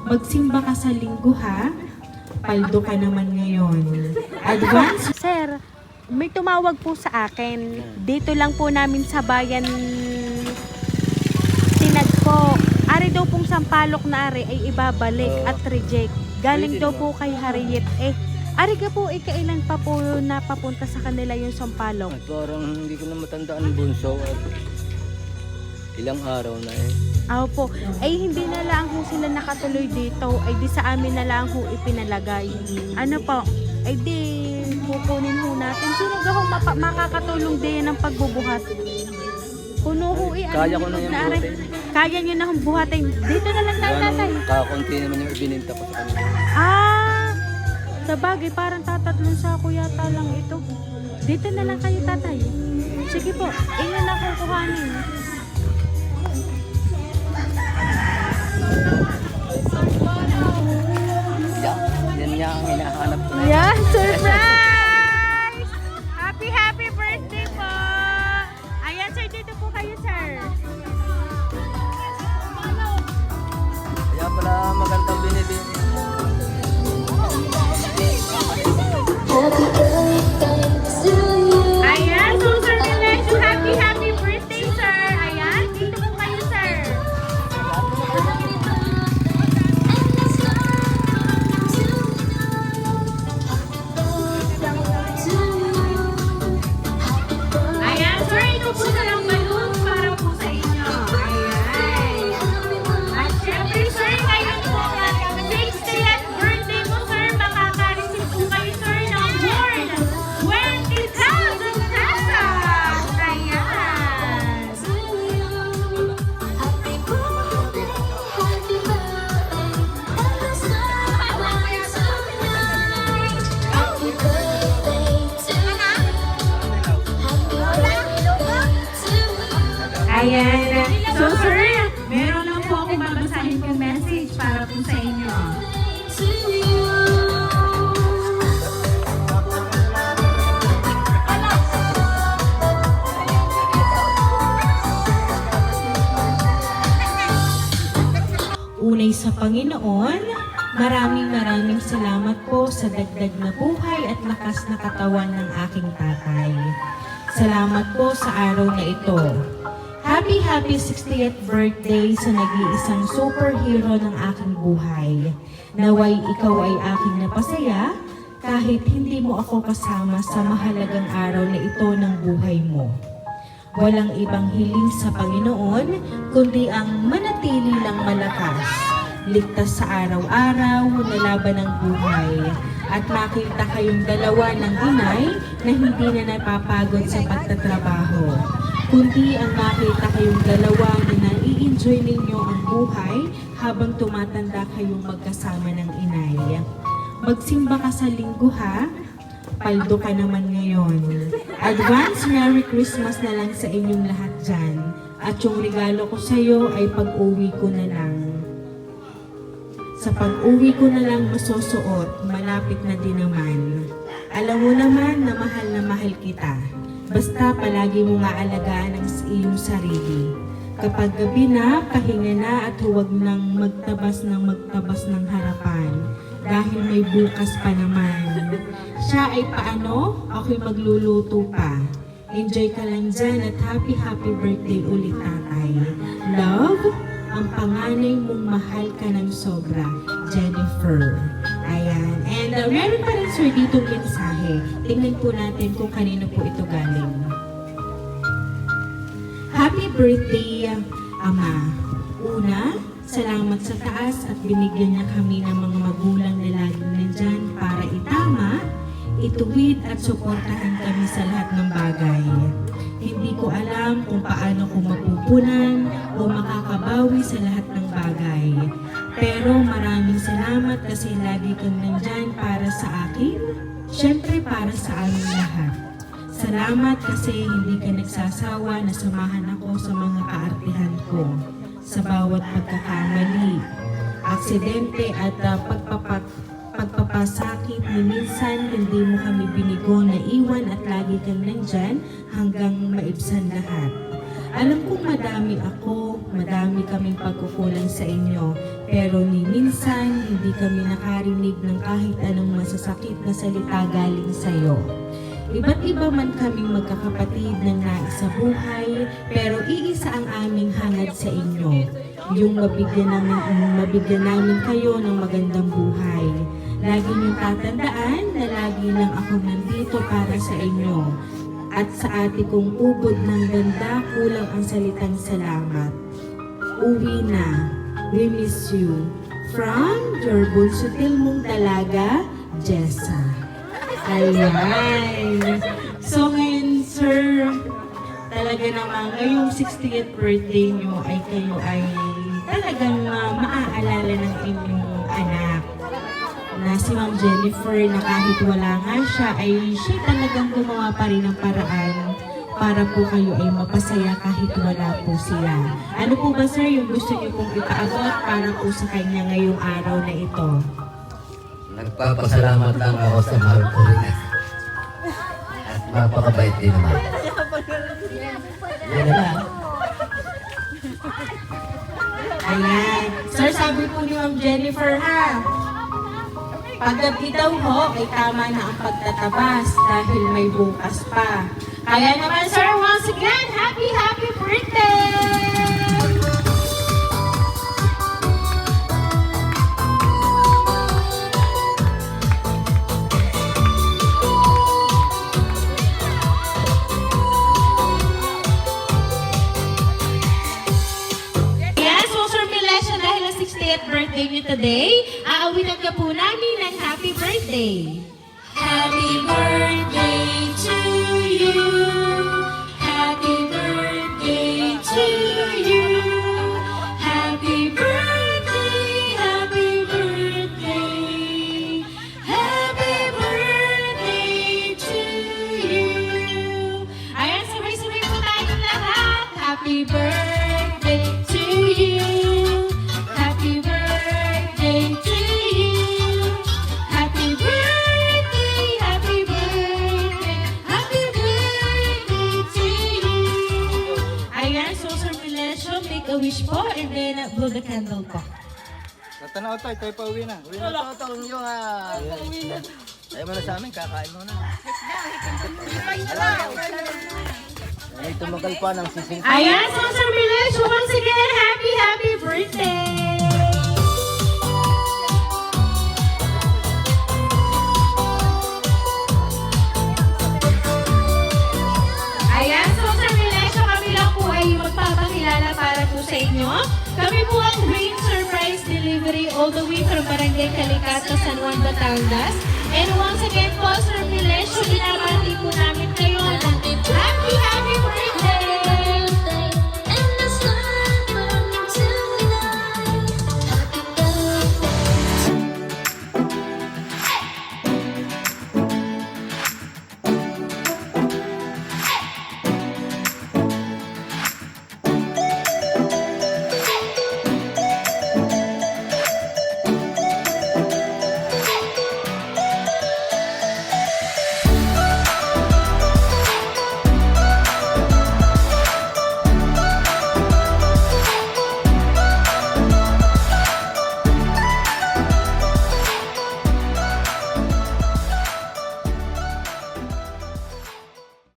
Magsimba ka sa linggo ha. Paldo ka naman ngayon. Advance. Sir, may tumawag po sa akin. Dito lang po namin sa bayan Tinagpo. Ari daw pong sampalok na ari ay ibabalik at reject. Galing daw po kay Harriet. Ari ka po, kailan pa po napapunta sa kanila yung sampalok? At parang hindi ko na matandaan bunso at ilang araw na eh. Po. Hindi na lang ho sila nakatuloy dito. Di sa amin na lang ho ipinalagay. Ano po? Di kukunin ho natin. Sino ga ho makakatulong din ng pagbubuhat? Puno ho Kaya ko na yung buhatin. Kaya nyo na hong buhatin. Dito na lang tayo, tatay. Kakunti naman yung ibininta ko sa kanila. Sa bagay, parang tatatlong sako yata lang ito. Dito na lang kayo, tatay. Sige po, inyo na kukuhanin. Yan niya ang hinahanap ko na. Yeah, surprise! Happy birthday po! Ayan, sir, dito po kayo, sir. Kaya pala magandang binibili. Ayan, so sir, happy birthday, sir. Ayan, dito po kayo, sir. Ayan, sir, ito po na lang balloons para po sa inyo. Ayan. At syempre, sir, ngayon po, 60th birthday mo, sir, makaka-receive po kayo, sir, ng more than 20,000 pesos. Ayan. Ayan. So, sir, meron lang po akong babasahin kong message para po sa inyo. Unay sa Panginoon, maraming salamat po sa dagdag na buhay at lakas na katawan ng aking tatay. Salamat po sa araw na ito. Happy 60th birthday sa nag-iisang superhero ng aking buhay. Naway ikaw ay aking napasaya kahit hindi mo ako kasama sa mahalagang araw na ito ng buhay mo. Walang ibang hiling sa Panginoon kundi ang manatili lang malakas, ligtas sa araw-araw na laban ng buhay, at makita kayong dalawa ng inay na hindi na napapagod sa pagtatrabaho, kundi ang makita kayong dalawa na nai-enjoy ninyo ang buhay habang tumatanda kayong magkasama ng inay. Magsimba ka sa linggo ha. Paldo ka naman ngayon. Advance Merry Christmas na lang sa inyong lahat dyan. At yung regalo ko sa iyo ay pag-uwi ko na lang. Sa pag-uwi ko na lang masusuot, malapit na din naman. Alam mo naman na mahal kita. Basta palagi mo nga alagaan ang iyong sarili. Kapag gabi na, pahinga na at huwag nang magtabas ng harapan. Dahil may bukas pa naman. Siya ay paano? Ako'y magluluto pa. Enjoy ka lang dyan at happy birthday ulit, tatay. Love, ang panganay mong mahal ka ng sobra, Jennifer. Ayan. And meron pa rin sir ditong mensahe. Tingnan po natin kung kanino po ito galing. Happy birthday, Ama. Una, salamat sa taas at binigyan niya kami ng mga magulang na laging nandyan para itama, ituwid at suportahan kami sa lahat ng bagay. Hindi ko alam kung paano ko mapupunan o makakabawi sa lahat ng bagay. Pero maraming salamat kasi lagi kang nandyan para sa akin, syempre para sa aming lahat. Salamat kasi hindi ka nagsasawa na samahan ako sa mga kaartihan ko. Sa bawat pagkakamali, aksidente at pagpapasakit ni minsan hindi mo kami binigo na iwan at lagi kang nandyan hanggang maibsan lahat. Alam kong madami kaming pagkukulang sa inyo, Pero ni minsan, hindi kami nakarinig ng kahit anong masasakit na salita galing sa'yo. Iba't iba man kaming magkakapatid ng nais sa buhay, pero iisa ang aming hangad sa inyo. Yung mabigyan namin kayo ng magandang buhay. Lagi niyong tatandaan na lagi lang ako nandito para sa inyo. At sa ate kong ubod ng ganda, kulang ang salitang salamat. Uwi na. We miss you. From your bunsutil mong dalaga, Jessa. Ayan. So ngayon, sir, talaga naman, ngayong 60th birthday nyo ay kayo ay talagang maaalala ng inyong anak. Na si Ma'am Jennifer na kahit wala nga siya, ay siya talagang gumawa pa rin ng paraan para po kayo ay mapasaya kahit wala po sila. Ano po ba sir yung gusto niyo pong ipaabot para po sa kanya ngayong araw na ito? Nagpapasalamat lang ako sa mahal ko rin. At napakabait din naman. Yan na lang. Ayan. Sir, sabi po ni Ma'am Jennifer ha, paggabi daw ho ay tama na ang pagtatabas dahil may bukas pa. Kaya naman sir, once again, happy birthday! Yes, so Sir Milesha, dahil ang 60th birthday niyo today, aawitan ka po namin ng happy birthday. Happy birthday to you. Happy birthday to you. Happy birthday, happy birthday. Happy birthday to you. Ayan, sabay-sabay po tayong lahat. Happy birthday to you. Happy birthday to you. Happy birthday, happy birthday, happy birthday to you. Ayan, so Sir Milesio, make a wish po and then blow the candle po. Natanaw tayo pa uwi na. Uwi na tayo yung tayo mo na sa amin, kakain mo na. May tumagal pa ng sising. Ayan, so Sir Milesio, once again, happy birthday! Ayan, so Sir Milesio, kami lang po ay magpapakilala para po sa inyo. Kami po ang Green Surprise Delivery all the way from Barangay Calicato, San Juan, Batangas. And once again po, Sir Milesio, binabati po namin kayo ng happy birthday!